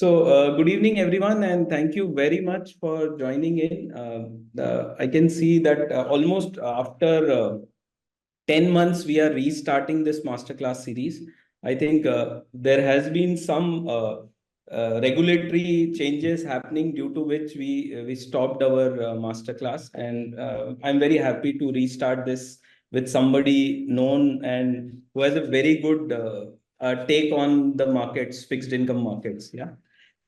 Good evening, everyone, and thank you very much for joining in. I can see that almost after 10 months, we are restarting this masterclass series. I think there has been some regulatory changes happening due to which we stopped our masterclass, and I'm very happy to restart this with somebody known and who has a very good take on the markets, fixed income markets. Yeah.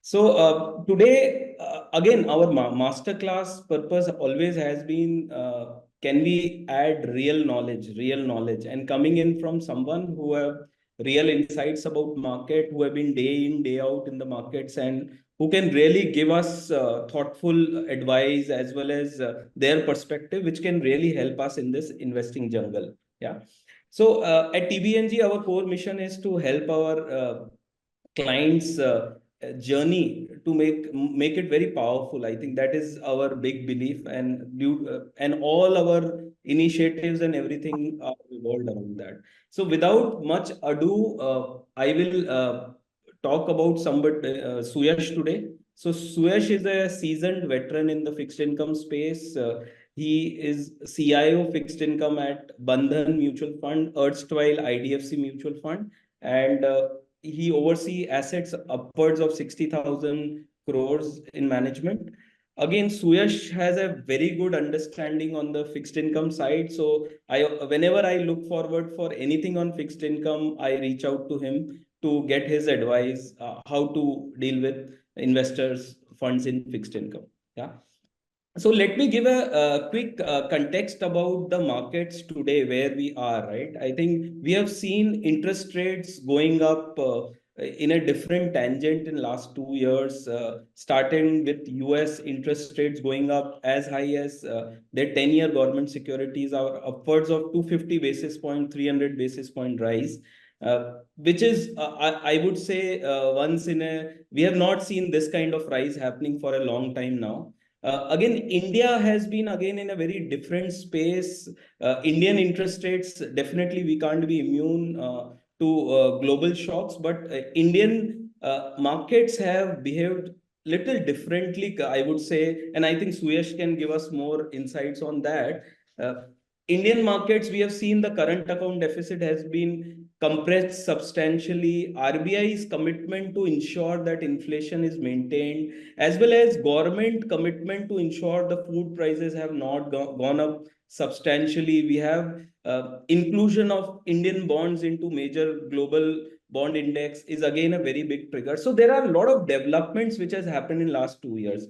Today, again, our masterclass purpose always has been, can we add real knowledge, and coming in from someone who have real insights about market, who have been day in, day out in the markets, and who can really give us thoughtful advice as well as their perspective, which can really help us in this investing jungle. Yeah. At TBNG, our core mission is to help our clients journey to make it very powerful. I think that is our big belief, and all our initiatives and everything are revolved around that. So without much ado, I will talk about somebody, Suyash, today. So Suyash is a seasoned veteran in the fixed income space. He is CIO fixed income at Bandhan Mutual Fund, erstwhile IDFC Mutual Fund, and he oversees assets upwards of 60,000 crores in management. Again, Suyash has a very good understanding on the fixed income side. So whenever I look forward for anything on fixed income, I reach out to him to get his advice, how to deal with investors' funds in fixed income. Yeah. So let me give a quick context about the markets today, where we are, right? I think we have seen interest rates going up in a different tangent in last 2 years, starting with US interest rates going up as high as their 10-year government securities are upwards of 250 basis point, 300 basis point rise. Which is, I would say, once in a, we have not seen this kind of rise happening for a long time now. Again, India has been again in a very different space. Indian interest rates, definitely we can't be immune to global shocks, but Indian markets have behaved little differently, I would say, and I think Suyash can give us more insights on that. Uh, Indian markets, we have seen the current account deficit has been compressed substantially. RBI's commitment to ensure that inflation is maintained, as well as government commitment to ensure the food prices have not gone up substantially. We have inclusion of Indian bonds into major global bond index is again a very big trigger. So there are a lot of developments which has happened in last 2 years.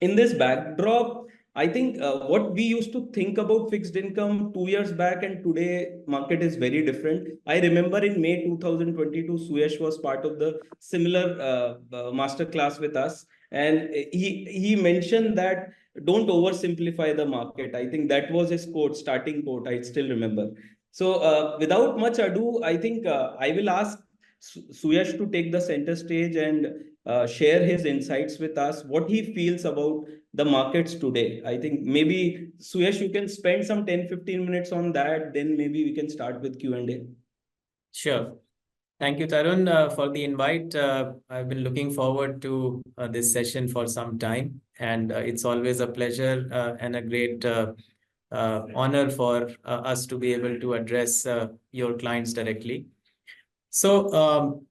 In this backdrop, I think what we used to think about fixed income 2 years back and today market is very different. I remember in May 2022, Suyash was part of the similar master class with us, and he mentioned that don't oversimplify the market. I think that was his quote, starting quote. I still remember. So without much ado, I think I will ask Suyash to take the center stage and share his insights with us, what he feels about the markets today. I think maybe Suyash, you can spend some 10-15 minutes on that. Then maybe we can start with Q&A. Sure. Thank you, Tarun, for the invite. I've been looking forward to this session for some time, and it's always a pleasure and a great honor for us to be able to address your clients directly. So,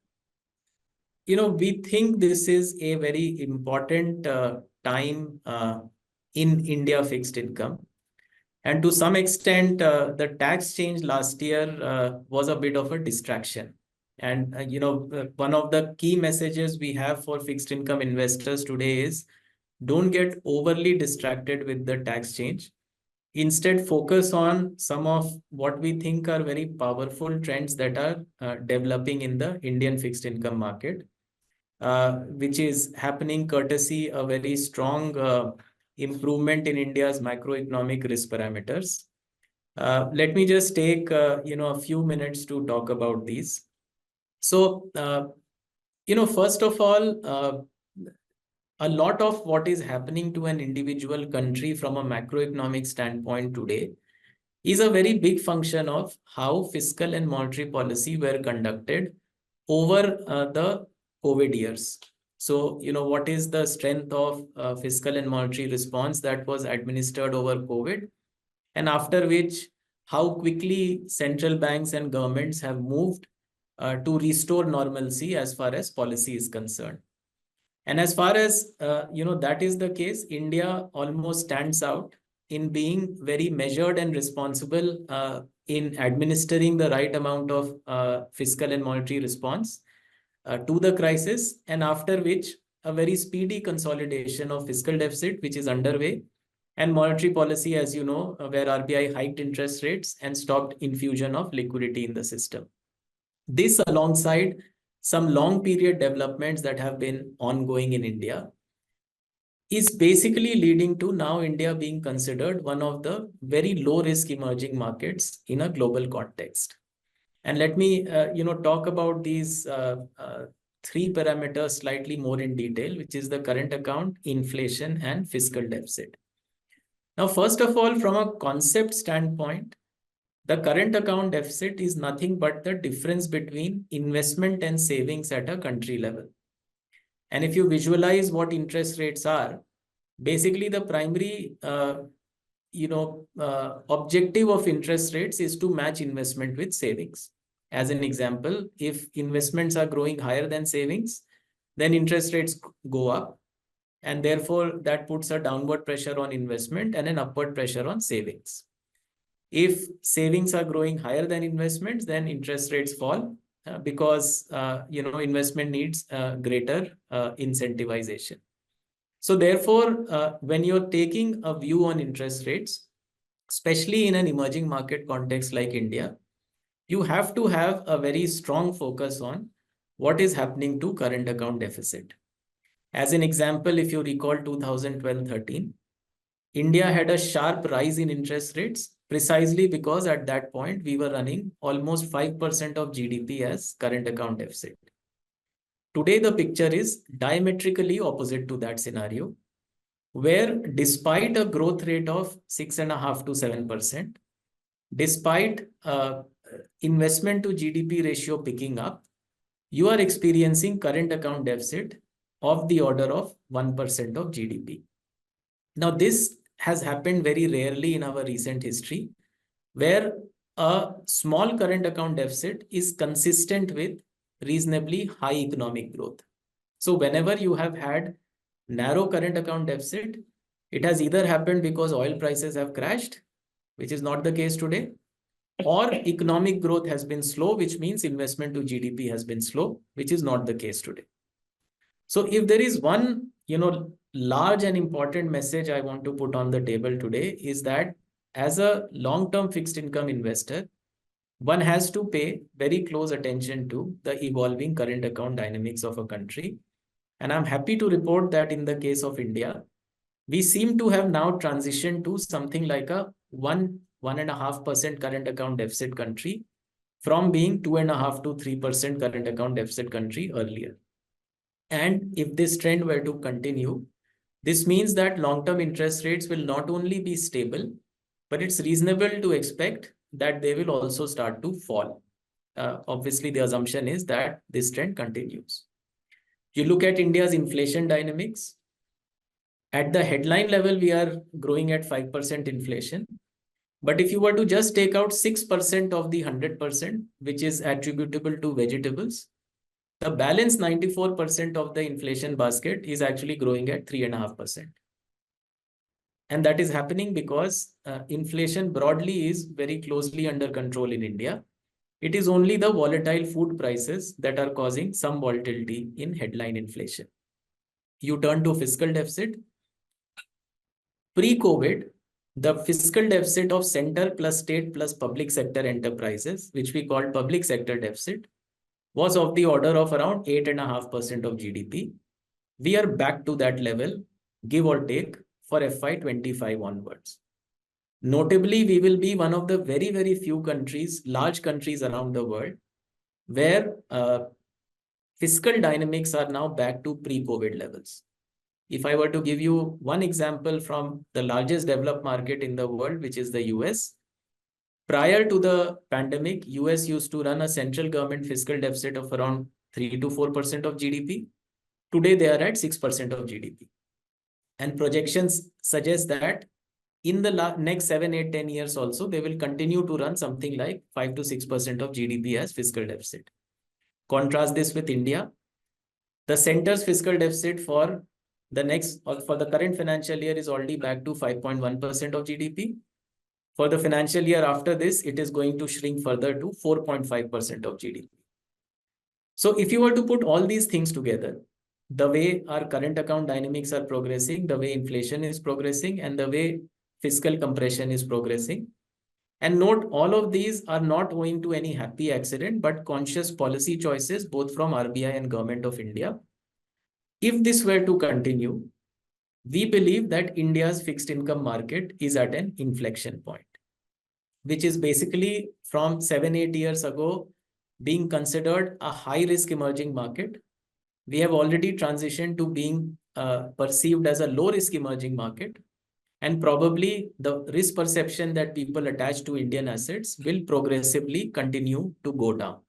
we think this is a very important time in India fixed income. And to some extent, the tax change last year was a bit of a distraction. And, one of the key messages we have for fixed income investors today is don't get overly distracted with the tax change. Instead, focus on some of what we think are very powerful trends that are developing in the Indian fixed income market, which is happening courtesy a very strong improvement in India's macroeconomic risk parameters. Let me just take a few minutes to talk about these. So, first of all, a lot of what is happening to an individual country from a macroeconomic standpoint today is a very big function of how fiscal and monetary policy were conducted over the COVID years. So, what is the strength of fiscal and monetary response that was administered over COVID? And after which, how quickly central banks and governments have moved to restore normalcy as far as policy is concerned. And as far as, that is the case, India almost stands out in being very measured and responsible in administering the right amount of fiscal and monetary response to the crisis, and after which a very speedy consolidation of fiscal deficit, which is underway, and monetary policy, as you know, where RBI hiked interest rates and stopped infusion of liquidity in the system. This alongside some long period developments that have been ongoing in India is basically leading to now India being considered one of the very low risk emerging markets in a global context. And let me, talk about these three parameters slightly more in detail, which is the current account, inflation, and fiscal deficit. Now, first of all, from a concept standpoint, the current account deficit is nothing but the difference between investment and savings at a country level. And if you visualize what interest rates are, basically the primary objective of interest rates is to match investment with savings. As an example, if investments are growing higher than savings, then interest rates go up. And therefore, that puts a downward pressure on investment and an upward pressure on savings. If savings are growing higher than investments, then interest rates fall because investment needs greater incentivization. So therefore, when you're taking a view on interest rates, especially in an emerging market context like India, you have to have a very strong focus on what is happening to current account deficit. As an example, if you recall 2012-13, India had a sharp rise in interest rates precisely because at that point we were running almost 5% of GDP as current account deficit. Today, the picture is diametrically opposite to that scenario, where despite a growth rate of 6.5% to 7%, despite investment to GDP ratio picking up, you are experiencing current account deficit of the order of 1% of GDP. Now, this has happened very rarely in our recent history, where a small current account deficit is consistent with reasonably high economic growth. So whenever you have had narrow current account deficit, it has either happened because oil prices have crashed, which is not the case today, or economic growth has been slow, which means investment to GDP has been slow, which is not the case today. So if there is one, large and important message I want to put on the table today is that as a long-term fixed income investor, one has to pay very close attention to the evolving current account dynamics of a country. And I'm happy to report that in the case of India, we seem to have now transitioned to something like a 1.5% current account deficit country from being 2.5% to 3% current account deficit country earlier. And if this trend were to continue, this means that long-term interest rates will not only be stable, but it's reasonable to expect that they will also start to fall. Obviously, the assumption is that this trend continues. You look at India's inflation dynamics. At the headline level, we are growing at 5% inflation. But if you were to just take out 6% of the 100%, which is attributable to vegetables, the balance 94% of the inflation basket is actually growing at 3.5%. And that is happening because inflation broadly is very closely under control in India. It is only the volatile food prices that are causing some volatility in headline inflation. You turn to fiscal deficit. Pre-COVID, the fiscal deficit of center plus state plus public sector enterprises, which we call public sector deficit, was of the order of around 8.5% of GDP. We are back to that level, give or take, for FY25 onwards. Notably, we will be one of the very, very few countries, large countries around the world, where fiscal dynamics are now back to pre-COVID levels. If I were to give you one example from the largest developed market in the world, which is the US, prior to the pandemic, US used to run a central government fiscal deficit of around 3 to 4% of GDP. Today, they are at 6% of GDP. And projections suggest that in the next 7, 8, 10 years also, they will continue to run something like 5 to 6% of GDP as fiscal deficit. Contrast this with India. The center's fiscal deficit for the current financial year is already back to 5.1% of GDP. For the financial year after this, it is going to shrink further to 4.5% of GDP. So if you were to put all these things together, the way our current account dynamics are progressing, the way inflation is progressing, and the way fiscal compression is progressing, and note, all of these are not owing to any happy accident, but conscious policy choices, both from RBI and Government of India. If this were to continue, we believe that India's fixed income market is at an inflection point, which is basically from 7, 8 years ago being considered a high-risk emerging market. We have already transitioned to being perceived as a low-risk emerging market. And probably the risk perception that people attach to Indian assets will progressively continue to go down.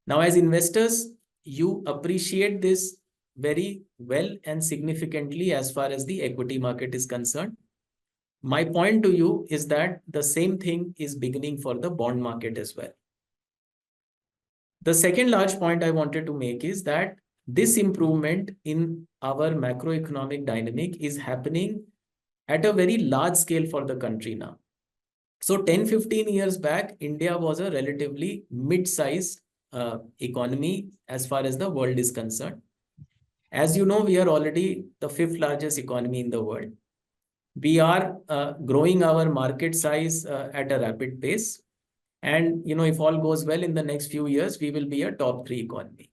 Now, as investors, you appreciate this very well and significantly as far as the equity market is concerned. My point to you is that the same thing is beginning for the bond market as well. The second large point I wanted to make is that this improvement in our macroeconomic dynamic is happening at a very large scale for the country now. So 10, 15 years back, India was a relatively mid-sized economy as far as the world is concerned. As you know, we are already the 5th largest economy in the world. We are growing our market size at a rapid pace. And, if all goes well in the next few years, we will be a top 3 economy.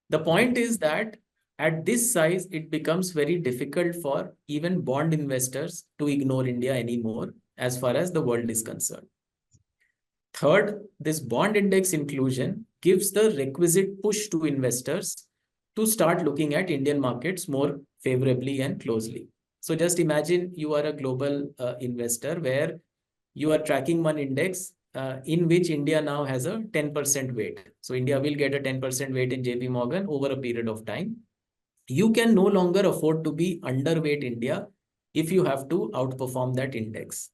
The point is that at this size, it becomes very difficult for even bond investors to ignore India anymore as far as the world is concerned. Third, this bond index inclusion gives the requisite push to investors to start looking at Indian markets more favorably and closely. So just imagine you are a global investor where you are tracking one index in which India now has a 10% weight. So India will get a 10% weight in JP Morgan over a period of time. You can no longer afford to be underweight India if you have to outperform that index.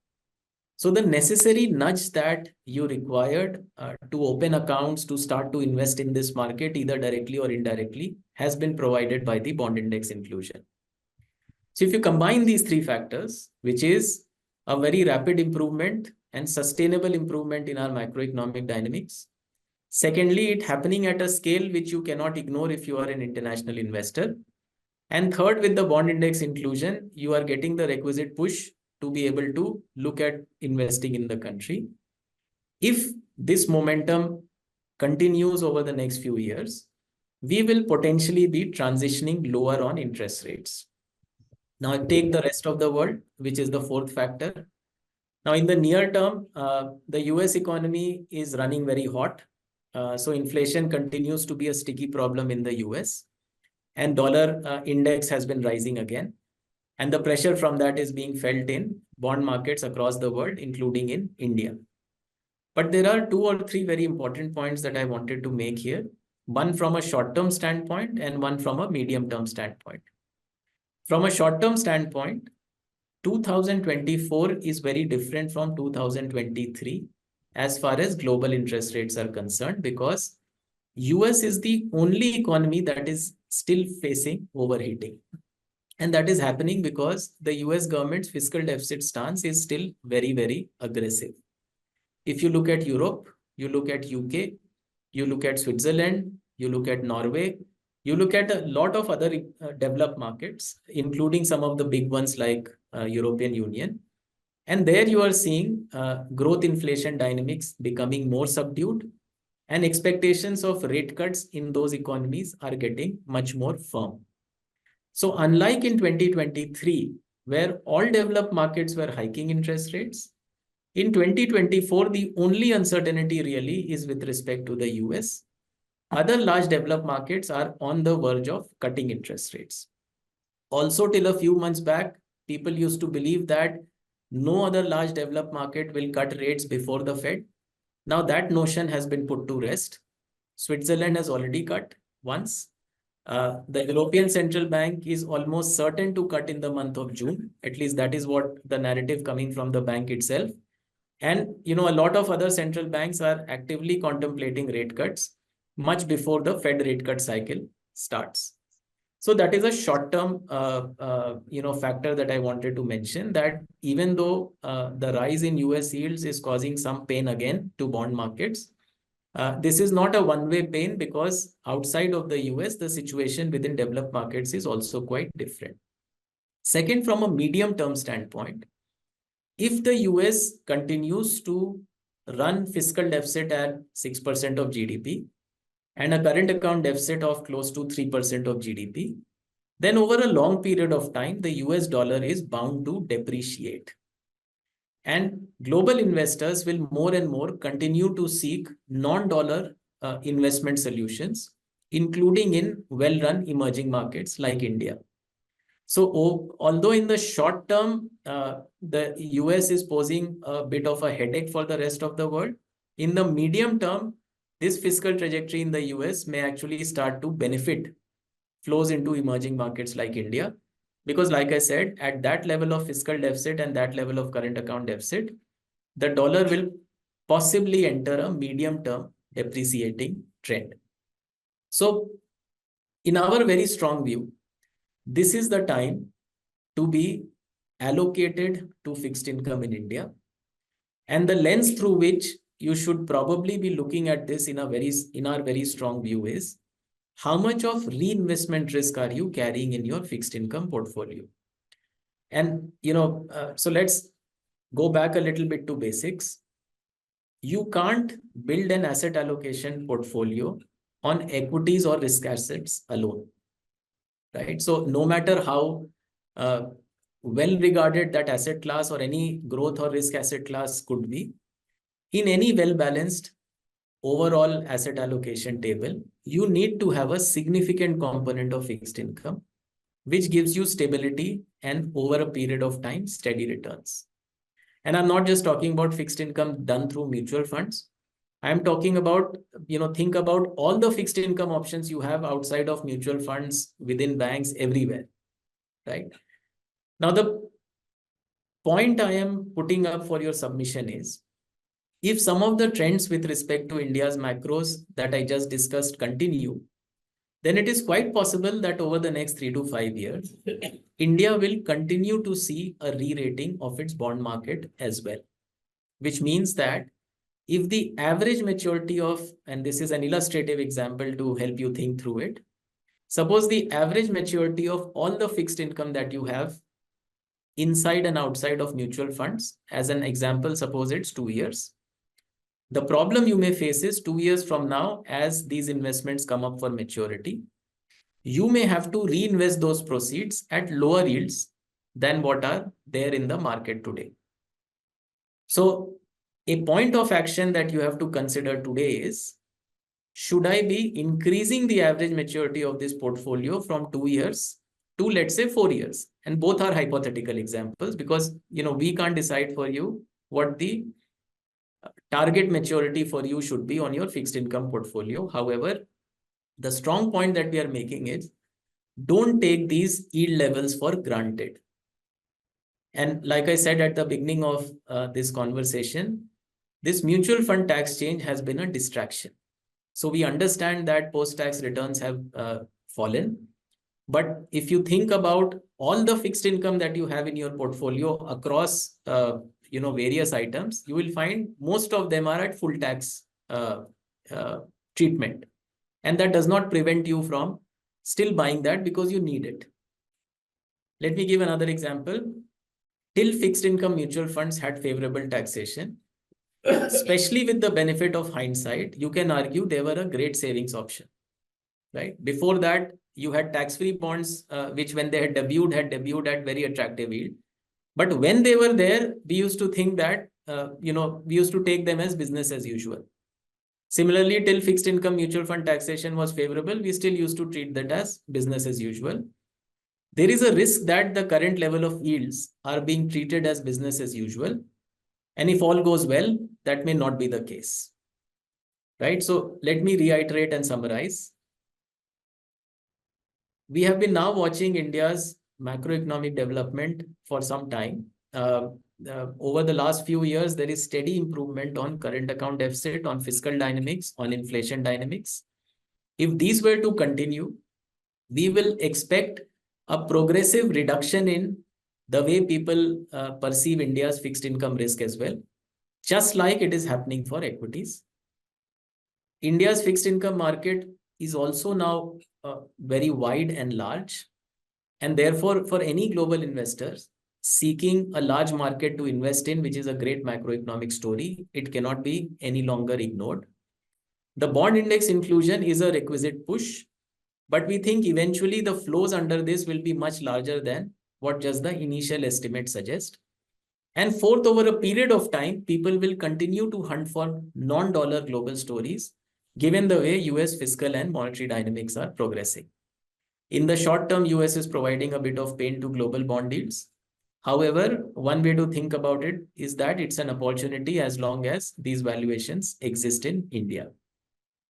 So the necessary nudge that you required to open accounts, to start to invest in this market, either directly or indirectly, has been provided by the bond index inclusion. So if you combine these 3 factors, which is a very rapid improvement and sustainable improvement in our macroeconomic dynamics, secondly, it happening at a scale which you cannot ignore if you are an international investor, and third, with the bond index inclusion, you are getting the requisite push to be able to look at investing in the country. If this momentum continues over the next few years, we will potentially be transitioning lower on interest rates. Now, take the rest of the world, which is the 4th factor. Now, in the near term, the US economy is running very hot. So inflation continues to be a sticky problem in the US. And dollar index has been rising again. And the pressure from that is being felt in bond markets across the world, including in India. But there are 2 or 3 very important points that I wanted to make here. One from a short-term standpoint and one from a medium-term standpoint. From a short-term standpoint, 2024 is very different from 2023 as far as global interest rates are concerned, because US is the only economy that is still facing overheating. And that is happening because the US government's fiscal deficit stance is still very, very aggressive. If you look at Europe, you look at UK, you look at Switzerland, you look at Norway, you look at a lot of other developed markets, including some of the big ones like European Union. And there you are seeing growth inflation dynamics becoming more subdued, and expectations of rate cuts in those economies are getting much more firm. So unlike in 2023, where all developed markets were hiking interest rates, in 2024, the only uncertainty really is with respect to the US. Other large developed markets are on the verge of cutting interest rates. Also, till a few months back, people used to believe that no other large developed market will cut rates before the Fed. Now that notion has been put to rest. Switzerland has already cut once. The European Central Bank is almost certain to cut in the month of June. At least that is what the narrative coming from the bank itself. And a lot of other central banks are actively contemplating rate cuts much before the Fed rate cut cycle starts. So that is a short-term, factor that I wanted to mention, that even though the rise in US yields is causing some pain again to bond markets, this is not a one-way pain, because outside of the US, the situation within developed markets is also quite different. Second, from a medium-term standpoint, if the US continues to run fiscal deficit at 6% of GDP and a current account deficit of close to 3% of GDP, then over a long period of time, the US dollar is bound to depreciate. And global investors will more and more continue to seek non-dollar investment solutions, including in well-run emerging markets like India. So although in the short term, the US is posing a bit of a headache for the rest of the world, in the medium term, this fiscal trajectory in the US may actually start to benefit flows into emerging markets like India. Because like I said, at that level of fiscal deficit and that level of current account deficit, the dollar will possibly enter a medium-term depreciating trend. So in our very strong view, this is the time to be allocated to fixed income in India. And the lens through which you should probably be looking at this in our very strong view is, how much of reinvestment risk are you carrying in your fixed income portfolio? And, so let's go back a little bit to basics. You can't build an asset allocation portfolio on equities or risk assets alone, right? So no matter how well regarded that asset class or any growth or risk asset class could be, in any well-balanced overall asset allocation table, you need to have a significant component of fixed income, which gives you stability and over a period of time, steady returns. And I'm not just talking about fixed income done through mutual funds. I'm talking about, think about all the fixed income options you have outside of mutual funds, within banks, everywhere, right? Now, the point I am putting up for your submission is, if some of the trends with respect to India's macros that I just discussed continue, then it is quite possible that over the next 3 to 5 years, India will continue to see a re-rating of its bond market as well. Which means that if the average maturity of, and this is an illustrative example to help you think through it, suppose the average maturity of all the fixed income that you have inside and outside of mutual funds, as an example, suppose it's 2 years. The problem you may face is 2 years from now, as these investments come up for maturity, you may have to reinvest those proceeds at lower yields than what are there in the market today. So a point of action that you have to consider today is, should I be increasing the average maturity of this portfolio from 2 years to, let's say, 4 years? And both are hypothetical examples, because we can't decide for you what the target maturity for you should be on your fixed income portfolio. However, the strong point that we are making is, don't take these yield levels for granted. And like I said at the beginning of this conversation, this mutual fund tax change has been a distraction. So we understand that post-tax returns have fallen. But if you think about all the fixed income that you have in your portfolio across various items, you will find most of them are at full tax treatment. And that does not prevent you from still buying that because you need it. Let me give another example. Till fixed income mutual funds had favorable taxation, especially with the benefit of hindsight, you can argue they were a great savings option, right? Before that, you had tax-free bonds, which when they had debuted at very attractive yield. But when they were there, we used to think that, we used to take them as business as usual. Similarly, till fixed income mutual fund taxation was favorable, we still used to treat that as business as usual. There is a risk that the current level of yields are being treated as business as usual. And if all goes well, that may not be the case, right? So let me reiterate and summarize. we have been now watching India's macroeconomic development for some time. Over the last few years, there is steady improvement on current account deficit, on fiscal dynamics, on inflation dynamics. If these were to continue, we will expect a progressive reduction in the way people perceive India's fixed income risk as well, just like it is happening for equities. India's fixed income market is also now very wide and large. And therefore, for any global investors seeking a large market to invest in, which is a great macroeconomic story, it cannot be any longer ignored. The bond index inclusion is a requisite push, but we think eventually the flows under this will be much larger than what just the initial estimates suggest. And fourth, over a period of time, people will continue to hunt for non-dollar global stories, given the way US fiscal and monetary dynamics are progressing. In the short term, US is providing a bit of pain to global bond yields. However, one way to think about it is that it's an opportunity as long as these valuations exist in India.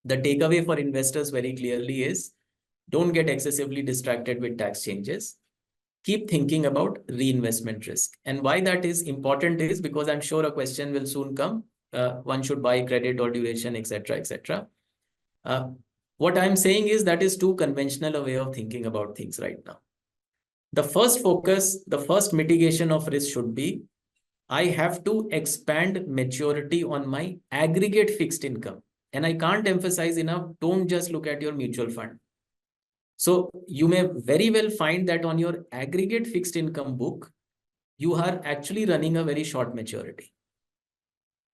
The takeaway for investors very clearly is don't get excessively distracted with tax changes. Keep thinking about reinvestment risk. And why that is important is because I'm sure a question will soon come. One should buy credit or duration, etc., etc. What I'm saying is that is too conventional a way of thinking about things right now. The first focus, the first mitigation of risk should be, I have to expand maturity on my aggregate fixed income. And I can't emphasize enough, don't just look at your mutual fund. So you may very well find that on your aggregate fixed income book, you are actually running a very short maturity.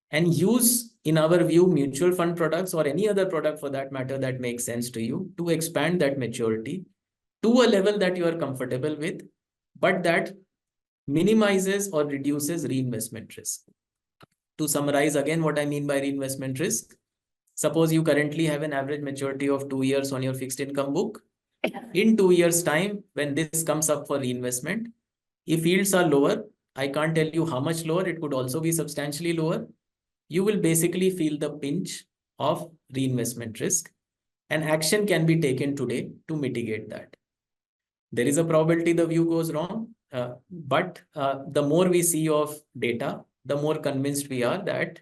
And use, in our view, mutual fund products or any other product for that matter that makes sense to you to expand that maturity to a level that you are comfortable with, but that minimizes or reduces reinvestment risk. To summarize again what I mean by reinvestment risk, suppose you currently have an average maturity of 2 years on your fixed income book. In 2 years' time, when this comes up for reinvestment, if yields are lower, I can't tell you how much lower, it could also be substantially lower. You will basically feel the pinch of reinvestment risk, and action can be taken today to mitigate that. There is a probability the view goes wrong, but the more we see of data, the more convinced we are that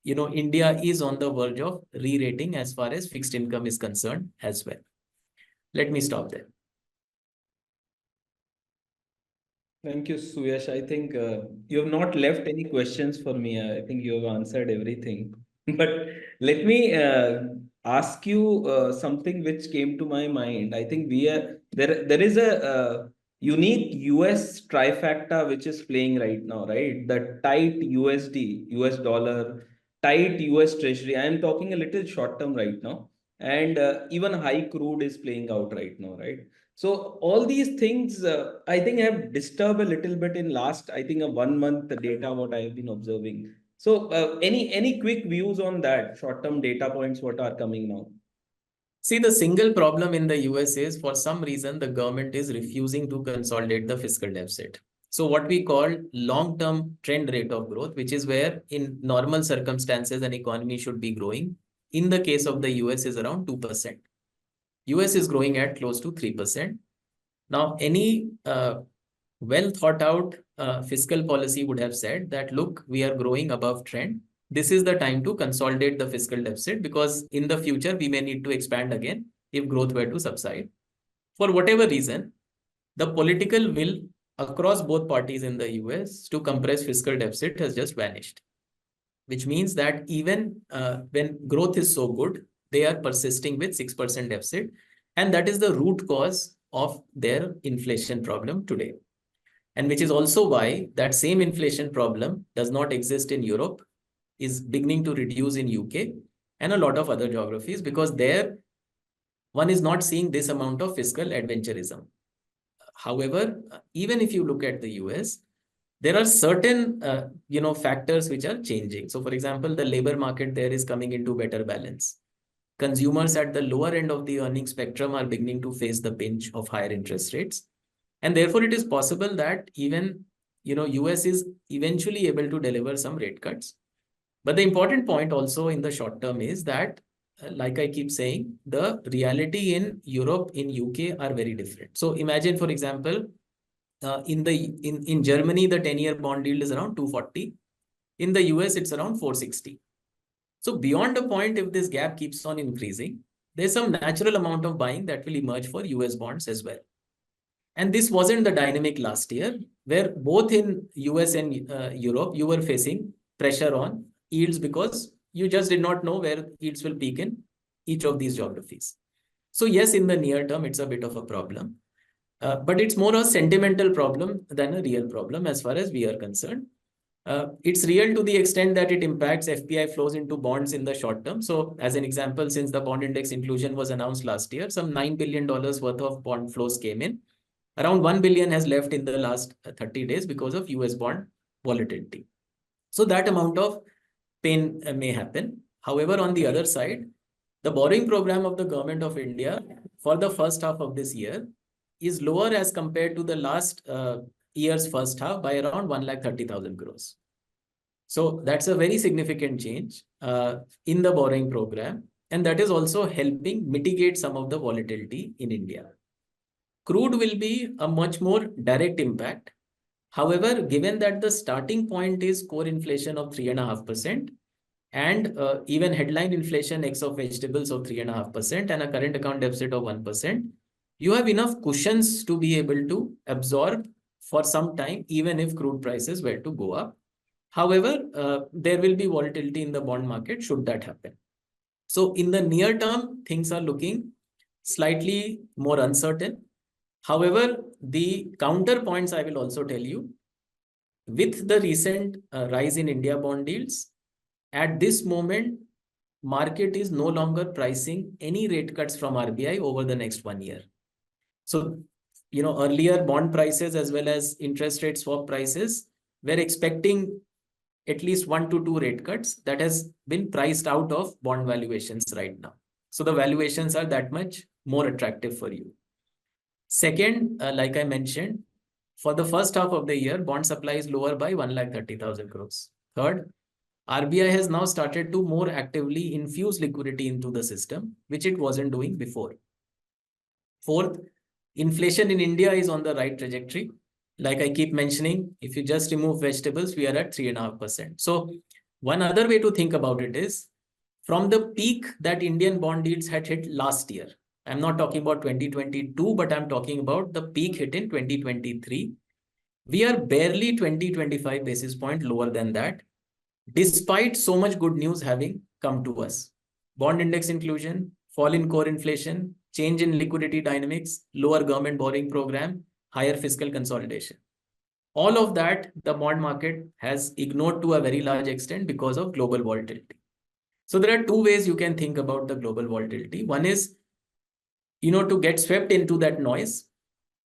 India is on the verge of re-rating as far as fixed income is concerned as well. Let me stop there. Thank you, Suyash. I think you have not left any questions for me. I think you have answered everything. But let me ask you something which came to my mind. I think there is a unique US trifecta which is playing right now, right? The tight USD, US dollar, tight US Treasury. I am talking a little short term right now, and even high crude is playing out right now, right? So all these things, I think, have disturbed a little bit in last, I think, a 1 month data what I have been observing. So any quick views on that short-term data points what are coming now? See, the single problem in the US is for some reason the government is refusing to consolidate the fiscal deficit. So what we call long-term trend rate of growth, which is where in normal circumstances an economy should be growing. In the case of the US is around 2%. US is growing at close to 3%. Now, any well thought out fiscal policy would have said that, look, we are growing above trend. This is the time to consolidate the fiscal deficit because in the future, we may need to expand again if growth were to subside. For whatever reason, the political will across both parties in the US to compress fiscal deficit has just vanished, which means that even when growth is so good, they are persisting with 6% deficit. And that is the root cause of their inflation problem today. And which is also why that same inflation problem does not exist in Europe, is beginning to reduce in UK and a lot of other geographies, because there one is not seeing this amount of fiscal adventurism. However, even if you look at the US, there are certain factors which are changing. So for example, the labor market there is coming into better balance. Consumers at the lower end of the earning spectrum are beginning to face the pinch of higher interest rates. And therefore, it is possible that even US is eventually able to deliver some rate cuts. But the important point also in the short term is that like I keep saying, the reality in Europe, in UK are very different. So imagine, for example, in Germany, the 10-year bond yield is around 240. In the US, it's around 460. So beyond a point, if this gap keeps on increasing, there's some natural amount of buying that will emerge for US bonds as well. And this wasn't the dynamic last year, where both in US and Europe, you were facing pressure on yields because you just did not know where yields will peak in each of these geographies. So yes, in the near term, it's a bit of a problem. But it's more a sentimental problem than a real problem as far as we are concerned. It's real to the extent that it impacts FPI flows into bonds in the short term. So as an example, since the bond index inclusion was announced last year, some $9 billion worth of bond flows came in. Around 1 billion has left in the last 30 days because of US bond volatility. So that amount of pain may happen. However, on the other side, the borrowing program of the government of India for the first half of this year is lower as compared to the last year's first half by around 1,30,000 crores. So that's a very significant change in the borrowing program. And that is also helping mitigate some of the volatility in India. Crude will be a much more direct impact. However, given that the starting point is core inflation of 3.5%, and even headline inflation ex of vegetables of 3.5% and a current account deficit of 1%, you have enough cushions to be able to absorb for some time, even if crude prices were to go up. However, there will be volatility in the bond market should that happen. So in the near term, things are looking slightly more uncertain. However, the counterpoints I will also tell you, with the recent rise in India bond yields, at this moment, market is no longer pricing any rate cuts from RBI over the next 1 year. So, earlier bond prices as well as interest rate swap prices were expecting at least 1 to 2 rate cuts. That has been priced out of bond valuations right now. So the valuations are that much more attractive for you. Second, like I mentioned, for the first half of the year, bond supply is lower by 1,30,000 crores. Third, RBI has now started to more actively infuse liquidity into the system, which it wasn't doing before. Fourth, inflation in India is on the right trajectory. Like I keep mentioning, if you just remove vegetables, we are at 3.5%. So one other way to think about it is, from the peak that Indian bond yields had hit last year, I'm not talking about 2022, but I'm talking about the peak hit in 2023. We are barely 20-25 basis points lower than that, despite so much good news having come to us. Bond index inclusion, fall in core inflation, change in liquidity dynamics, lower government borrowing program, higher fiscal consolidation. All of that, the bond market has ignored to a very large extent because of global volatility. So there are two ways you can think about the global volatility. One is, to get swept into that noise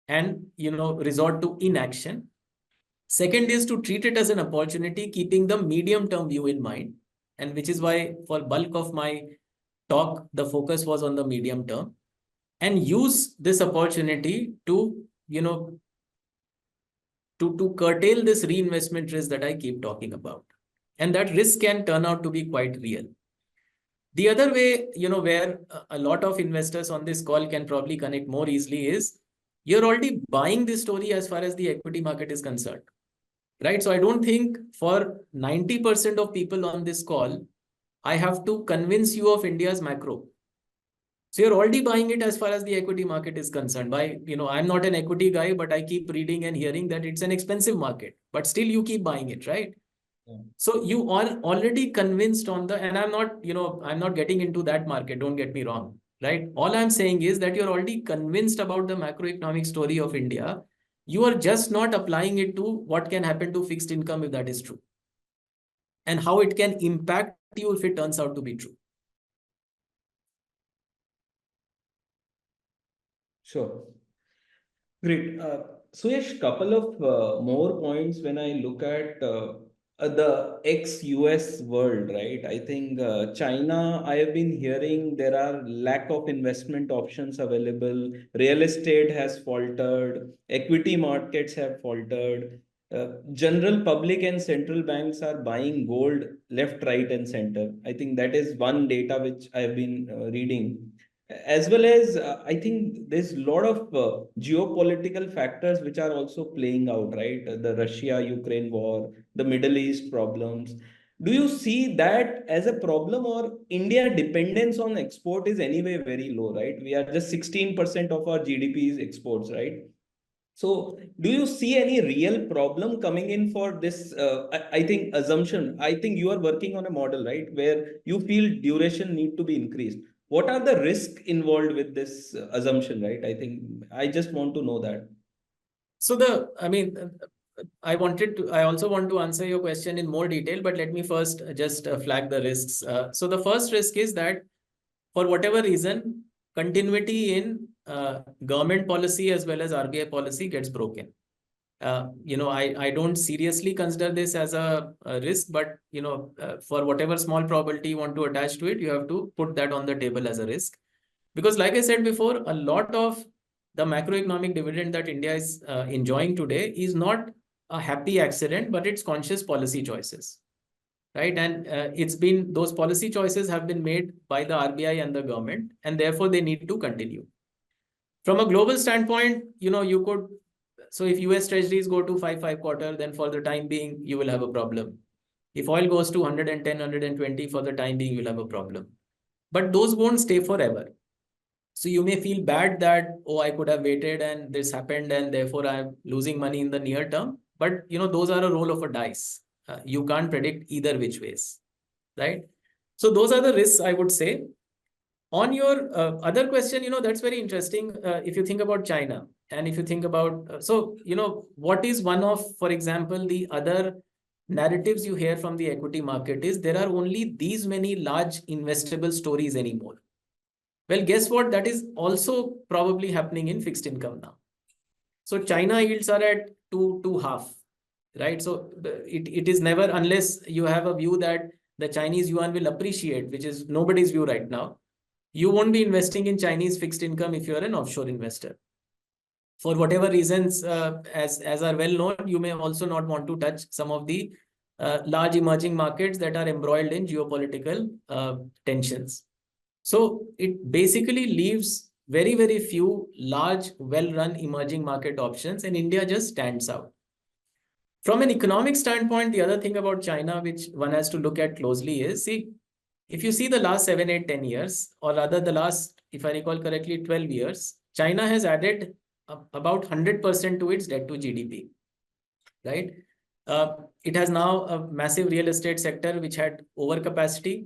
and, resort to inaction. Second is to treat it as an opportunity, keeping the medium-term view in mind. And which is why for bulk of my talk, the focus was on the medium term, and use this opportunity to, to curtail this reinvestment risk that I keep talking about. And that risk can turn out to be quite real. The other way, where a lot of investors on this call can probably connect more easily is, you're already buying this story as far as the equity market is concerned, right? So I don't think for 90% of people on this call, I have to convince you of India's macro. So you're already buying it as far as the equity market is concerned. I'm not an equity guy, but I keep reading and hearing that it's an expensive market, but still you keep buying it, right? Yeah. So you are already convinced on and I'm not getting into that market. Don't get me wrong, right? All I'm saying is that you're already convinced about the macroeconomic story of India. You are just not applying it to what can happen to fixed income if that is true, and how it can impact you if it turns out to be true. Sure. Great. Suyash, couple of more points when I look at the ex-US world, right? I think China, I have been hearing there are lack of investment options available. Real estate has faltered. Equity markets have faltered. general public and central banks are buying gold left, right, and center. I think that is one data which I've been reading. As well as I think there's a lot of geopolitical factors which are also playing out, right? The Russia-Ukraine war, the Middle East problems. Do you see that as a problem, or India dependence on export is anyway very low, right? We are just 16% of our GDP is exports, right? So, do you see any real problem coming in for this? I think assumption. I think you are working on a model, right, where you feel duration need to be increased. What are the risks involved with this assumption, right? I think I just want to know that. So I also want to answer your question in more detail, but let me first just flag the risks. So the first risk is that for whatever reason, continuity in government policy as well as RBI policy gets broken. I don't seriously consider this as a risk, but for whatever small probability you want to attach to it, you have to put that on the table as a risk. Because like I said before, a lot of the macroeconomic dividend that India is enjoying today is not a happy accident, but it's conscious policy choices, right? And those policy choices have been made by the RBI and the government, and therefore they need to continue. From a global standpoint, so if US treasuries go to 5.25, then for the time being, you will have a problem. If oil goes to 110, 120, for the time being, you'll have a problem. But those won't stay forever. So you may feel bad that, oh, I could have waited and this happened and therefore I'm losing money in the near term. But those are a roll of a dice. You can't predict either which ways, right? So those are the risks, I would say. On your other question, that's very interesting. If you think about China and if you think about, what is one of, for example, the other narratives you hear from the equity market is there are only these many large investable stories anymore. Well, guess what? That is also probably happening in fixed income now. So China yields are at 2.5, right? So it is never, unless you have a view that the Chinese yuan will appreciate, which is nobody's view right now. You won't be investing in Chinese fixed income if you're an offshore investor. For whatever reasons, as are well known, you may also not want to touch some of the large emerging markets that are embroiled in geopolitical tensions. So it basically leaves very, very few large, well-run emerging market options, and India just stands out. From an economic standpoint, the other thing about China, which one has to look at closely is, if you see the last 7, 8, 10 years, or rather the last, if I recall correctly, 12 years, China has added about 100% to its debt to GDP, right? It has now a massive real estate sector which had overcapacity.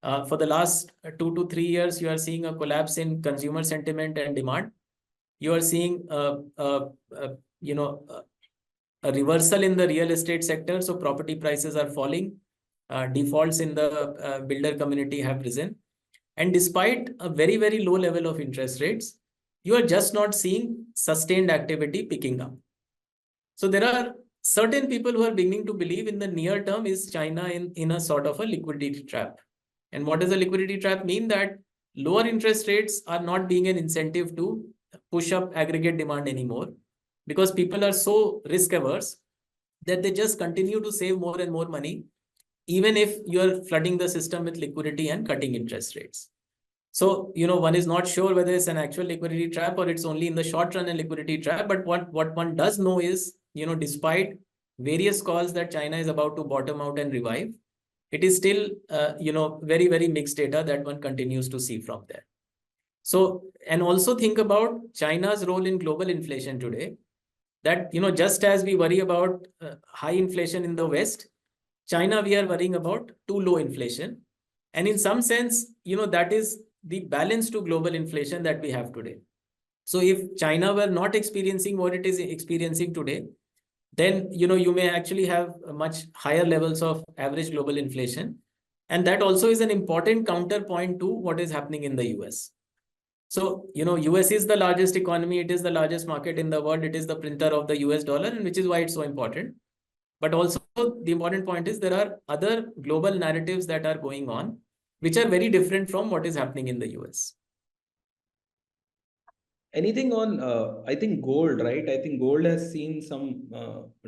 For the last 2 to 3 years, you are seeing a collapse in consumer sentiment and demand. You are seeing a reversal in the real estate sector. So property prices are falling. Defaults in the builder community have risen. And despite a very, very low level of interest rates, you are just not seeing sustained activity picking up. So there are certain people who are beginning to believe in the near term is China in a sort of a liquidity trap. And what does a liquidity trap mean? That lower interest rates are not being an incentive to push up aggregate demand anymore, because people are so risk averse that they just continue to save more and more money, even if you're flooding the system with liquidity and cutting interest rates. So, one is not sure whether it's an actual liquidity trap or it's only in the short run a liquidity trap. But what one does know is, despite various calls that China is about to bottom out and revive, it is still, very, very mixed data that one continues to see from there. So, and also think about China's role in global inflation today, that, just as we worry about high inflation in the West, China, we are worrying about too low inflation. And in some sense, that is the balance to global inflation that we have today. So if China were not experiencing what it is experiencing today, then, you may actually have much higher levels of average global inflation. And that also is an important counterpoint to what is happening in the US. So, US is the largest economy. It is the largest market in the world. It is the printer of the US dollar, and which is why it's so important. But also the important point is there are other global narratives that are going on, which are very different from what is happening in the US. Anything on, I think gold, right? I think gold has seen some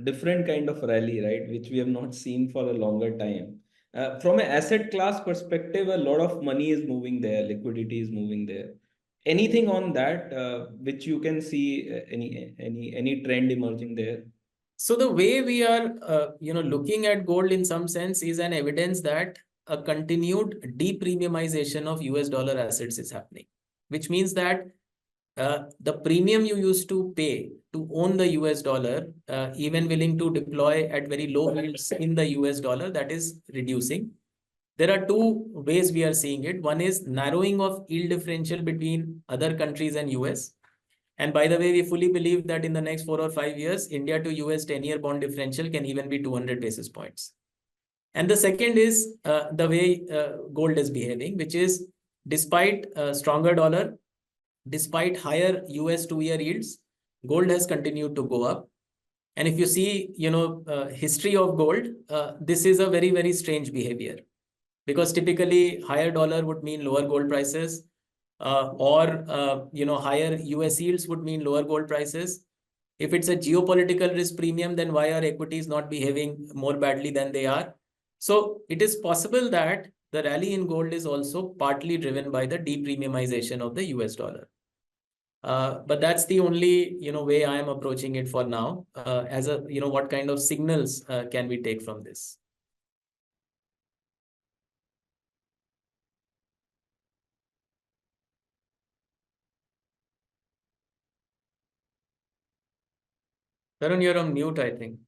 different kind of rally, right? Which we have not seen for a longer time. From an asset class perspective, a lot of money is moving there, liquidity is moving there. Anything on that, which you can see any trend emerging there? So the way we are, looking at gold in some sense is an evidence that a continued depremiumization of US dollar assets is happening, which means that the premium you used to pay to own the US dollar, even willing to deploy at very low yields in the US dollar, that is reducing. There are two ways we are seeing it. One is narrowing of yield differential between other countries and US. And by the way, we fully believe that in the next 4 or 5 years, India to US 10-year bond differential can even be 200 basis points. And the second is the way gold is behaving, which is despite stronger dollar, despite higher US 2-year yields, gold has continued to go up. And if you see, history of gold, this is a very, very strange behavior, because typically higher dollar would mean lower gold prices, or higher US yields would mean lower gold prices. If it's a geopolitical risk premium, then why are equities not behaving more badly than they are? So it is possible that the rally in gold is also partly driven by the depremiumization of the US dollar. But that's the only way I am approaching it for now. As a what kind of signals can we take from this? Tarun, you're on mute, I think.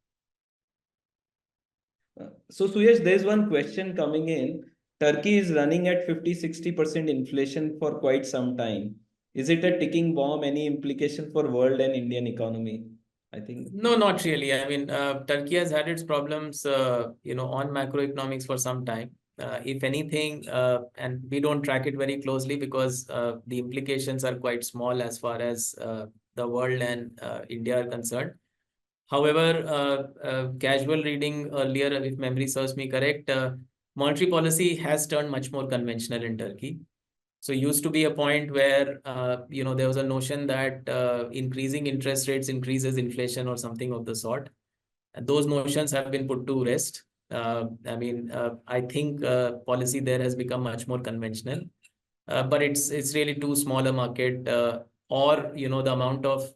So Suyash, there's one question coming in. Turkey is running at 50-60% inflation for quite some time. Is it a ticking bomb? Any implication for world and Indian economy? I think. No, not really. I mean, Turkey has had its problems, on macroeconomics for some time. If anything, and we don't track it very closely because the implications are quite small as far as the world and India are concerned. However, casual reading earlier, if memory serves me correct, monetary policy has turned much more conventional in Turkey. So used to be a point where there was a notion that increasing interest rates increases inflation or something of the sort. And those notions have been put to rest. I think policy there has become much more conventional, but it's really too small a market, or the amount of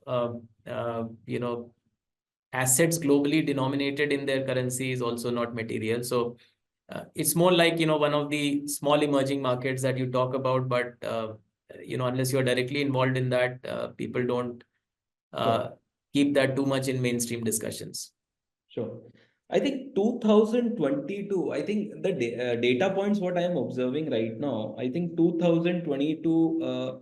assets globally denominated in their currency is also not material. So it's more like, one of the small emerging markets that you talk about, but, unless you're directly involved in that, people don't keep that too much in mainstream discussions. Sure. I think 2022, I think the data points, what I am observing right now, I think 2022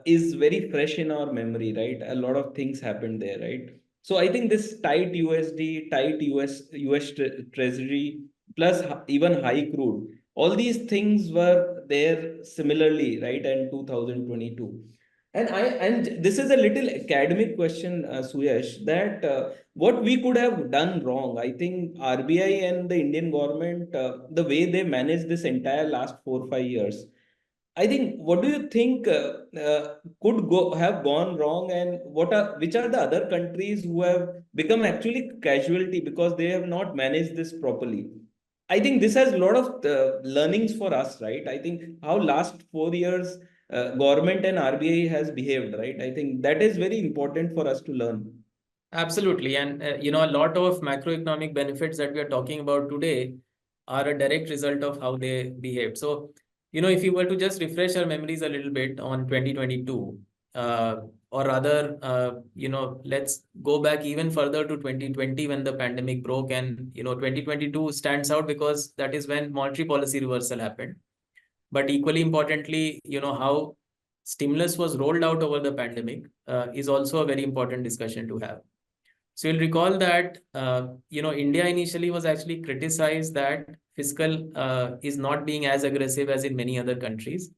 is very fresh in our memory, right? A lot of things happened there, right? So I think this tight USD, tight US Treasury, plus even high crude, all these things were there similarly, right? In 2022. And this is a little academic question, Suyash, that what we could have done wrong. I think RBI and the Indian government, the way they managed this entire last 4 or 5 years, I think, what do you think could go have gone wrong, and which are the other countries who have become actually casualty because they have not managed this properly? I think this has a lot of learnings for us, right? I think how last 4 years government and RBI has behaved, right? I think that is very important for us to learn. Absolutely. And, a lot of macroeconomic benefits that we are talking about today are a direct result of how they behaved. So, if you were to just refresh our memories a little bit on 2022, or rather, let's go back even further to 2020 when the pandemic broke. And, 2022 stands out because that is when monetary policy reversal happened. But equally importantly, how stimulus was rolled out over the pandemic is also a very important discussion to have. So you'll recall that, India initially was actually criticized that fiscal is not being as aggressive as in many other countries.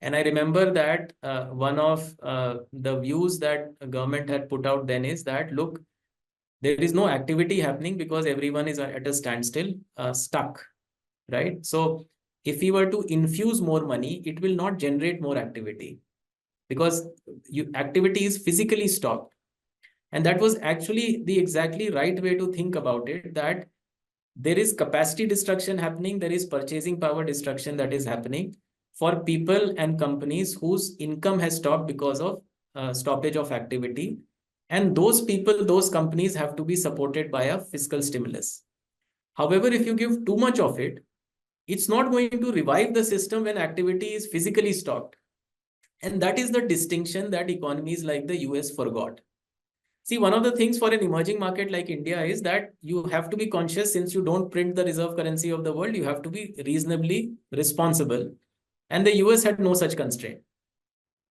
And I remember that one of the views that government had put out then is that, look, there is no activity happening because everyone is at a standstill, stuck, right? So if we were to infuse more money, it will not generate more activity. because activity is physically stopped. And that was actually the exactly right way to think about it, that there is capacity destruction happening, there is purchasing power destruction that is happening for people and companies whose income has stopped because of stoppage of activity. And those people, those companies have to be supported by a fiscal stimulus. However, if you give too much of it, it's not going to revive the system when activity is physically stopped. And that is the distinction that economies like the US forgot. See, one of the things for an emerging market like India is that you have to be conscious, since you don't print the reserve currency of the world, you have to be reasonably responsible. And the US had no such constraint.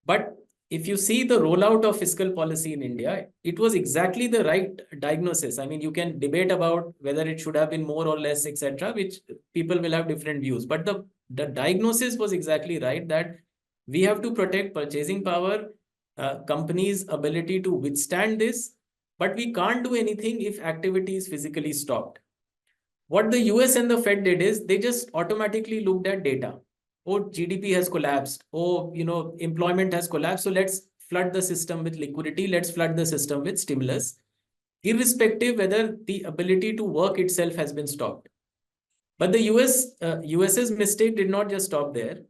But if you see the rollout of fiscal policy in India, it was exactly the right diagnosis. I mean, you can debate about whether it should have been more or less, etc., which people will have different views. But the diagnosis was exactly right, that we have to protect purchasing power, companies' ability to withstand this, but we can't do anything if activity is physically stopped. What the US and the Fed did is they just automatically looked at data. Oh, GDP has collapsed. Oh, employment has collapsed. So let's flood the system with liquidity. Let's flood the system with stimulus, irrespective whether the ability to work itself has been stopped. But the US's mistake did not just stop there.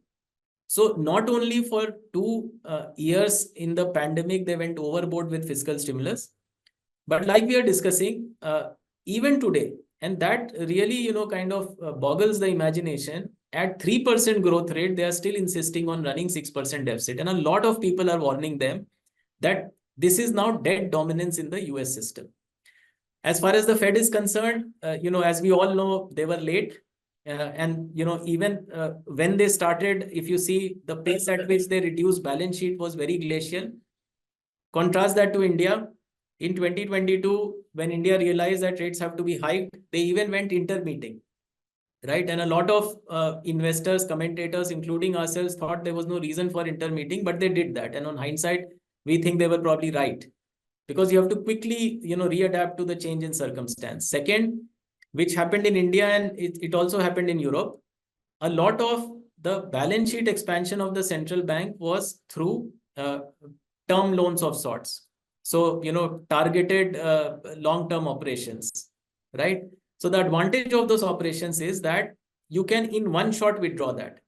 So not only for 2 years in the pandemic, they went overboard with fiscal stimulus, but like we are discussing, even today, and that really, kind of boggles the imagination. At 3% growth rate, they are still insisting on running 6% deficit. And a lot of people are warning them that this is now dead dominance in the US system. As far as the Fed is concerned, as we all know, they were late. And, even when they started, if you see the pace at which they reduced balance sheet was very glacial. Contrast that to India. In 2022, when India realized that rates have to be hiked, they even went intermeeting, right? And a lot of investors, commentators, including ourselves, thought there was no reason for intermeeting, but they did that. And on hindsight, we think they were probably right, because you have to quickly, readapt to the change in circumstance. Second, which happened in India and it also happened in Europe, a lot of the balance sheet expansion of the central bank was through term loans of sorts. So, targeted long-term operations, right? So the advantage of those operations is that you can in one shot withdraw that.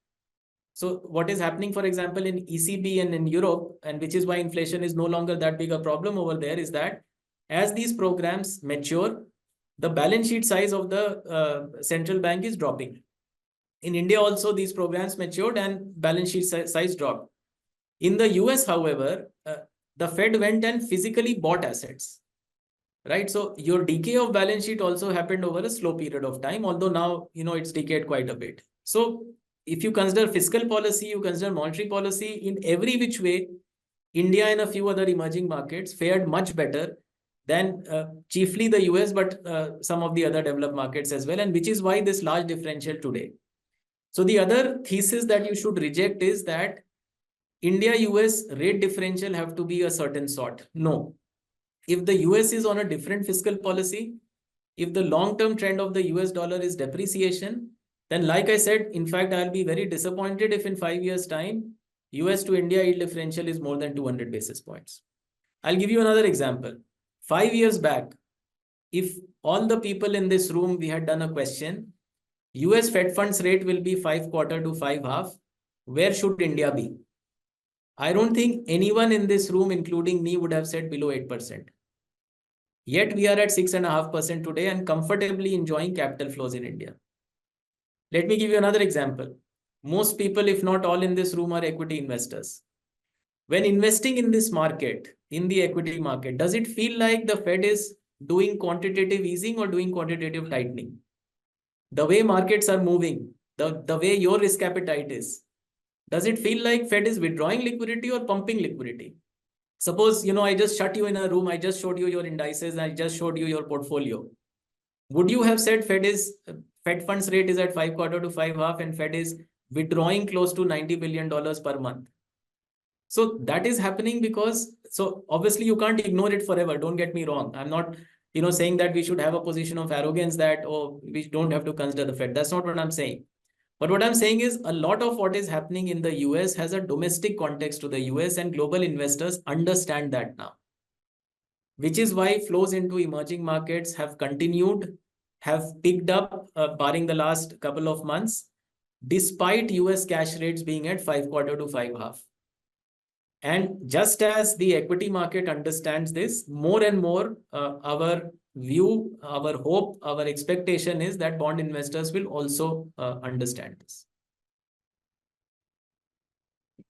So what is happening, for example, in ECB and in Europe, and which is why inflation is no longer that big a problem over there, is that as these programs mature, the balance sheet size of the central bank is dropping. In India also, these programs matured and balance sheet size dropped. In the US, however, the Fed went and physically bought assets, right? So your decay of balance sheet also happened over a slow period of time, although now, it's decayed quite a bit. So if you consider fiscal policy, you consider monetary policy, in every which way, India and a few other emerging markets fared much better than chiefly the US, but some of the other developed markets as well. And which is why this large differential today. So the other thesis that you should reject is that India-US rate differential have to be a certain sort. No. If the US is on a different fiscal policy, if the long-term trend of the US dollar is depreciation, then like I said, in fact, I'll be very disappointed if in 5 years' time, US to India yield differential is more than 200 basis points. I'll give you another example. 5 years back, if all the people in this room, we had done a question, US Fed funds rate will be 5/4 to 5/2. Where should India be? I don't think anyone in this room, including me, would have said below 8%. Yet we are at 6.5% today and comfortably enjoying capital flows in India. Let me give you another example. Most people, if not all in this room, are equity investors. When investing in this market, in the equity market, does it feel like the Fed is doing quantitative easing or doing quantitative tightening? The way markets are moving, the way your risk appetite is, does it feel like Fed is withdrawing liquidity or pumping liquidity? Suppose, I just shut you in a room, I just showed you your indices, I just showed you your portfolio. Would you have said Fed funds rate is at 5/4 to 5/2 and Fed is withdrawing close to $90 billion per month? So that is happening because, so obviously you can't ignore it forever. Don't get me wrong. I'm not, saying that we should have a position of arrogance that, oh, we don't have to consider the Fed. That's not what I'm saying. But what I'm saying is a lot of what is happening in the US has a domestic context to the US, and global investors understand that now, which is why flows into emerging markets have continued, have picked up, barring the last couple of months, despite US cash rates being at 5 quarter to 5 half. And just as the equity market understands this, more and more our view, our hope, our expectation is that bond investors will also understand this.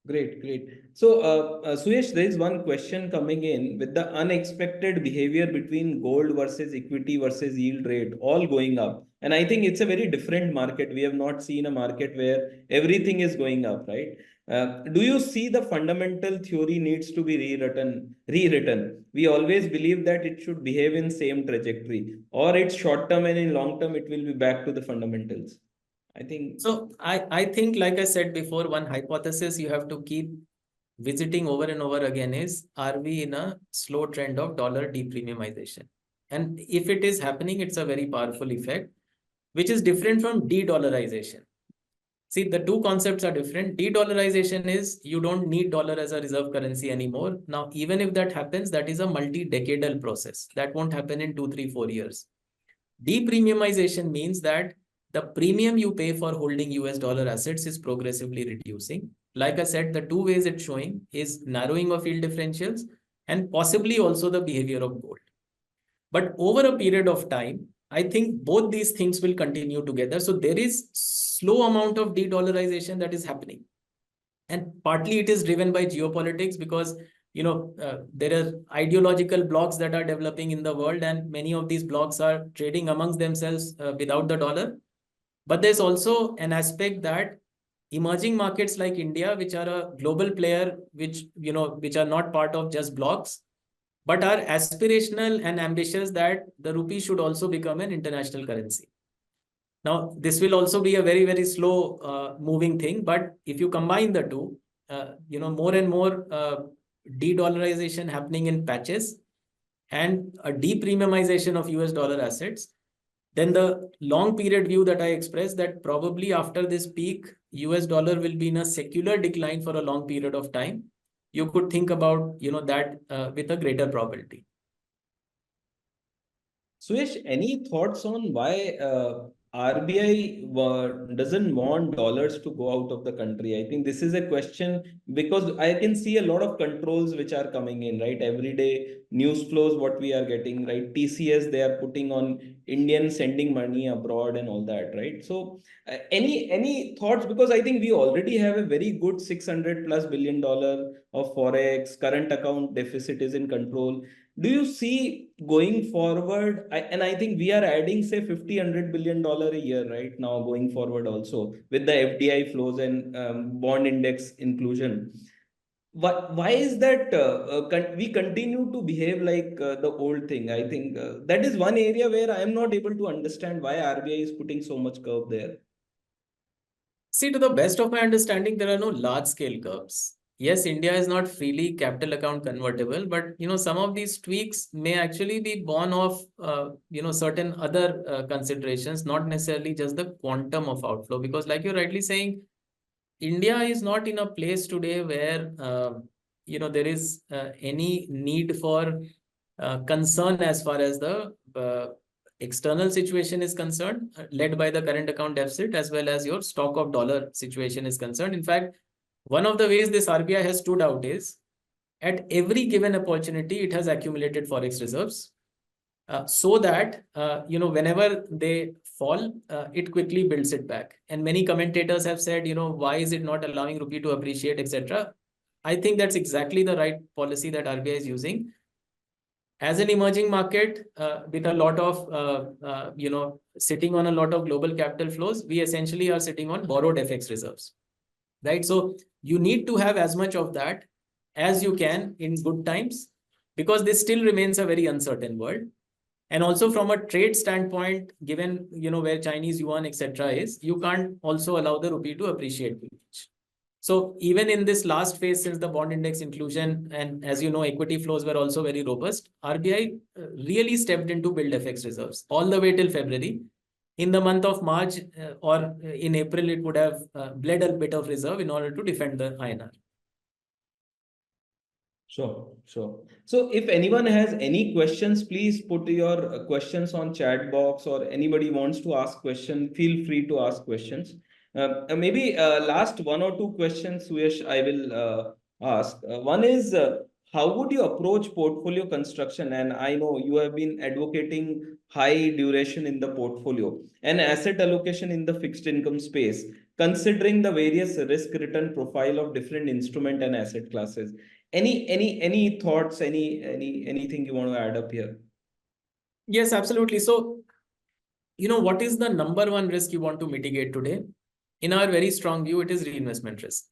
Great, great. So, Suyesh, there is one question coming in with the unexpected behavior between gold versus equity versus yield rate, all going up. And I think it's a very different market. We have not seen a market where everything is going up, right? Do you see the fundamental theory needs to be rewritten? We always believe that it should behave in same trajectory, or it's short term and in long term it will be back to the fundamentals. I think So I think, like I said before, one hypothesis you have to keep visiting over and over again is, are we in a slow trend of dollar depremiumization? And if it is happening, it's a very powerful effect, which is different from de-dollarization. See, the two concepts are different. De-dollarization is you don't need dollar as a reserve currency anymore. Now, even if that happens, that is a multi-decadal process. That won't happen in 2, 3, 4 years. Depremiumization means that the premium you pay for holding US dollar assets is progressively reducing. Like I said, the two ways it's showing is narrowing of yield differentials and possibly also the behavior of gold. But over a period of time, I think both these things will continue together. So there is slow amount of de-dollarization that is happening. And partly it is driven by geopolitics because there are ideological blocks that are developing in the world, and many of these blocks are trading amongst themselves without the dollar. But there's also an aspect that emerging markets like India, which are a global player, which are not part of just blocks, but are aspirational and ambitious that the rupee should also become an international currency. Now, this will also be a very, very slow moving thing. But if you combine the two, more and more de-dollarization happening in patches and a depremiumization of US dollar assets, then the long period view that I expressed, that probably after this peak, US dollar will be in a secular decline for a long period of time. You could think about that with a greater probability. Suyesh, any thoughts on why RBI doesn't want dollars to go out of the country? I think this is a question because I can see a lot of controls which are coming in, right? Every day, news flows, what we are getting, right? TCS, they are putting on Indians sending money abroad and all that, right? So, any thoughts? Because I think we already have a very good $600+ billion of forex, current account deficit is in control. Do you see going forward? And I think we are adding, say, 50 $100 billion a year right now going forward also with the FDI flows and bond index inclusion. Why is that we continue to behave like the old thing? I think that is one area where I am not able to understand why RBI is putting so much curve there. See, to the best of my understanding, there are no large-scale curves. Yes, India is not freely capital account convertible, but some of these tweaks may actually be born of certain other considerations, not necessarily just the quantum of outflow. Because, like you're rightly saying, India is not in a place today where there is any need for concern as far as the external situation is concerned, led by the current account deficit, as well as your stock of dollar situation is concerned. In fact, one of the ways this RBI has stood out is at every given opportunity, it has accumulated forex reserves so that, whenever they fall, it quickly builds it back. And many commentators have said, why is it not allowing rupee to appreciate, etc. I think that's exactly the right policy that RBI is using. As an emerging market with a lot of, sitting on a lot of global capital flows, we essentially are sitting on borrowed FX reserves, right? So you need to have as much of that as you can in good times, because this still remains a very uncertain world. And also from a trade standpoint, given, where Chinese yuan, etc. is, you can't also allow the rupee to appreciate too much. So even in this last phase, since the bond index inclusion, and as you know, equity flows were also very robust, RBI really stepped in to build FX reserves all the way till February. in the month of March or in April, it would have bled a bit of reserve in order to defend the INR. Sure, sure. So if anyone has any questions, please put your questions on chat box, or anybody wants to ask question, feel free to ask questions. Maybe last one or two questions, Suyash, I will ask. One is, how would you approach portfolio construction? And I know you have been advocating high duration in the portfolio and asset allocation in the fixed income space, considering the various risk return profile of different instrument and asset classes. Any thoughts, anything you want to add up here? Yes, absolutely. So, what is the number one risk you want to mitigate today? In our very strong view, it is reinvestment risk.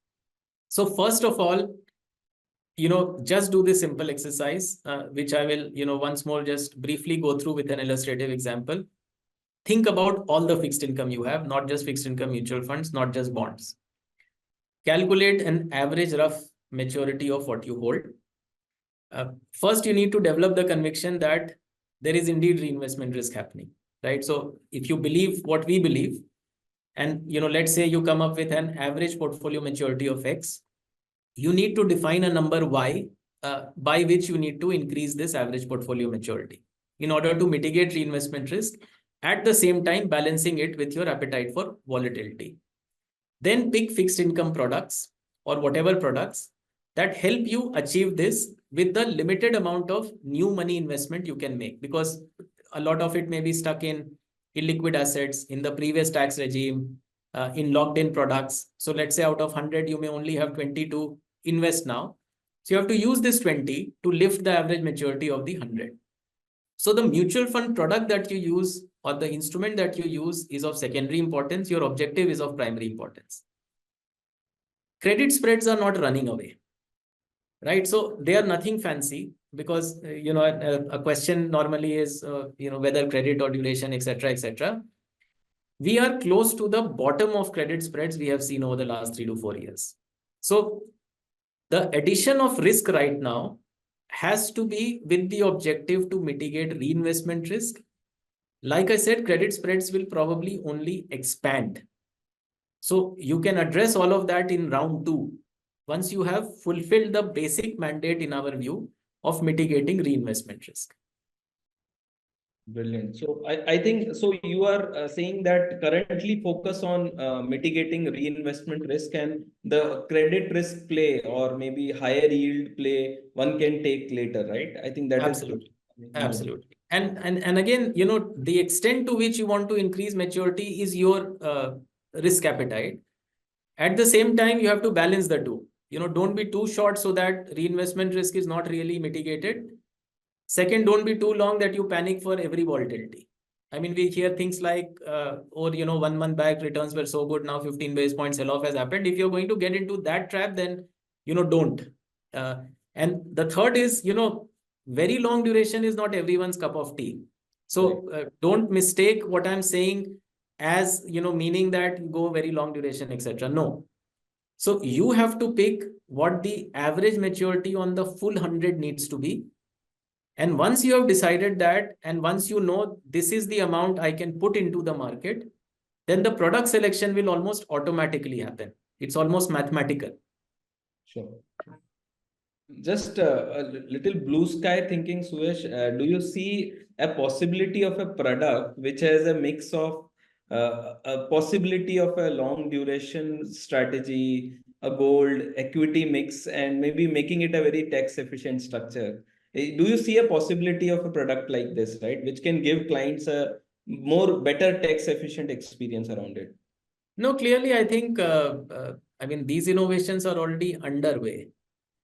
So first of all, just do this simple exercise, which I will, once more just briefly go through with an illustrative example. Think about all the fixed income you have, not just fixed income mutual funds, not just bonds. Calculate an average rough maturity of what you hold. First, you need to develop the conviction that there is indeed reinvestment risk happening, right? So if you believe what we believe, and let's say you come up with an average portfolio maturity of X, you need to define a number Y by which you need to increase this average portfolio maturity in order to mitigate reinvestment risk, at the same time balancing it with your appetite for volatility. Then pick fixed income products or whatever products that help you achieve this with the limited amount of new money investment you can make, because a lot of it may be stuck in illiquid assets in the previous tax regime, in locked in products. So let's say out of 100, you may only have 20 to invest now. So you have to use this 20 to lift the average maturity of the 100. So the mutual fund product that you use or the instrument that you use is of secondary importance. Your objective is of primary importance. Credit spreads are not running away, right? So they are nothing fancy, because, a question normally is, whether credit or duration, etc., etc. We are close to the bottom of credit spreads we have seen over the last 3 to 4 years. So the addition of risk right now has to be with the objective to mitigate reinvestment risk. Like I said, credit spreads will probably only expand. So you can address all of that in round 2, once you have fulfilled the basic mandate in our view of mitigating reinvestment risk. Brilliant. So I think, so you are saying that currently focus on mitigating reinvestment risk, and the credit risk play or maybe higher yield play one can take later, right? I think that Absolutely. is Absolutely. And again, the extent to which you want to increase maturity is your risk appetite. At the same time, you have to balance the two. Don't be too short so that reinvestment risk is not really mitigated. Second, don't be too long that you panic for every volatility. I mean, we hear things like, 1 month back returns were so good, now 15 basis points sell-off has happened. If you're going to get into that trap, then, don't. And the third is, very long duration is not everyone's cup of tea. So don't mistake what I'm saying as, meaning that go very long duration, etc. No. So you have to pick what the average maturity on the full 100 needs to be. And once you have decided that, and once you know this is the amount I can put into the market, then the product selection will almost automatically happen. It's almost mathematical. Sure. Just a little blue sky thinking, Suyash, do you see a possibility of a product which has a mix of a possibility of a long duration strategy, a gold equity mix, and maybe making it a very tax efficient structure? Do you see a possibility of a product like this, right, which can give clients a more better tax efficient experience around it? No, clearly, I think, these innovations are already underway.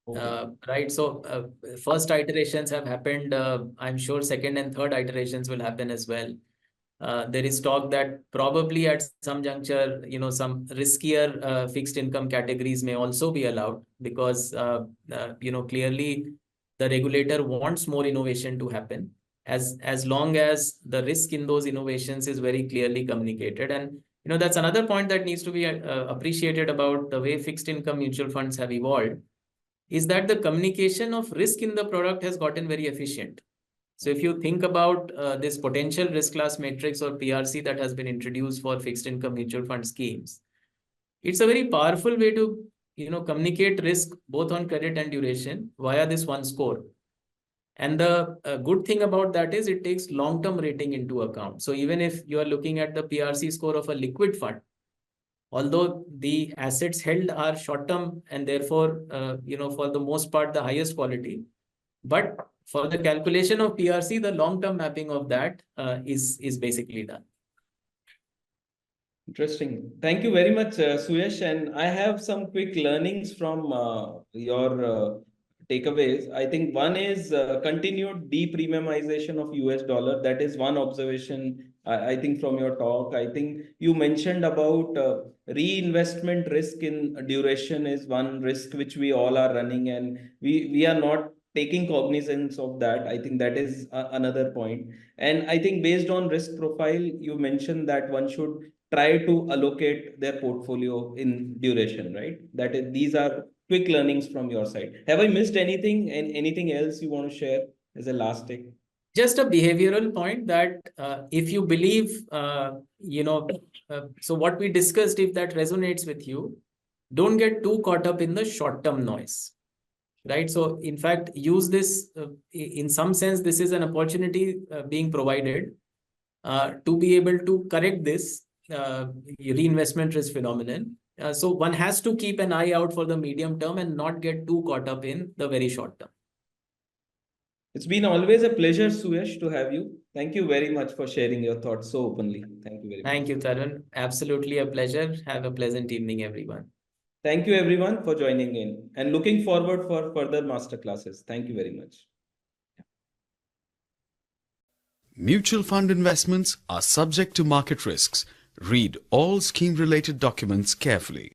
Right. So first iterations have happened. I'm sure second and third iterations will happen as well. There is talk that probably at some juncture, some riskier fixed income categories may also be allowed, because, clearly the regulator wants more innovation to happen, as long as the risk in those innovations is very clearly communicated. And, that's another point that needs to be appreciated about the way fixed income mutual funds have evolved, is that the communication of risk in the product has gotten very efficient. So if you think about this potential risk class matrix or PRC that has been introduced for fixed income mutual fund schemes, it's a very powerful way to communicate risk both on credit and duration via this one score. And the good thing about that is it takes long-term rating into account. So even if you are looking at the PRC score of a liquid fund, although the assets held are short-term and therefore, for the most part, the highest quality, but for the calculation of PRC, the long-term mapping of that is basically done. Interesting. Thank you very much, Suyash. And I have some quick learnings from your takeaways. I think one is continued depremiumization of US dollar. That is one observation, I think, from your talk. I think you mentioned about reinvestment risk in duration is one risk which we all are running, and we are not taking cognizance of that. I think that is another point. And I think based on risk profile, you mentioned that one should try to allocate their portfolio in duration, right? That is, these are quick learnings from your side. Have I missed anything, and anything else you want to share as a last take? Just a behavioral point that if you believe, so what we discussed, if that resonates with you, don't get too caught up in the short-term noise, right? So in fact, use this, in some sense, this is an opportunity being provided to be able to correct this reinvestment risk phenomenon. So one has to keep an eye out for the medium term and not get too caught up in the very short term. It's been always a pleasure, Suyash, to have you. Thank you very much for sharing your thoughts so openly. Thank you very much. Thank you, Tarun. Absolutely a pleasure. Have a pleasant evening, everyone. Thank you, everyone, for joining in, and looking forward for further masterclasses. Thank you very much. Mutual fund investments are subject to market risks. Read all scheme-related documents carefully.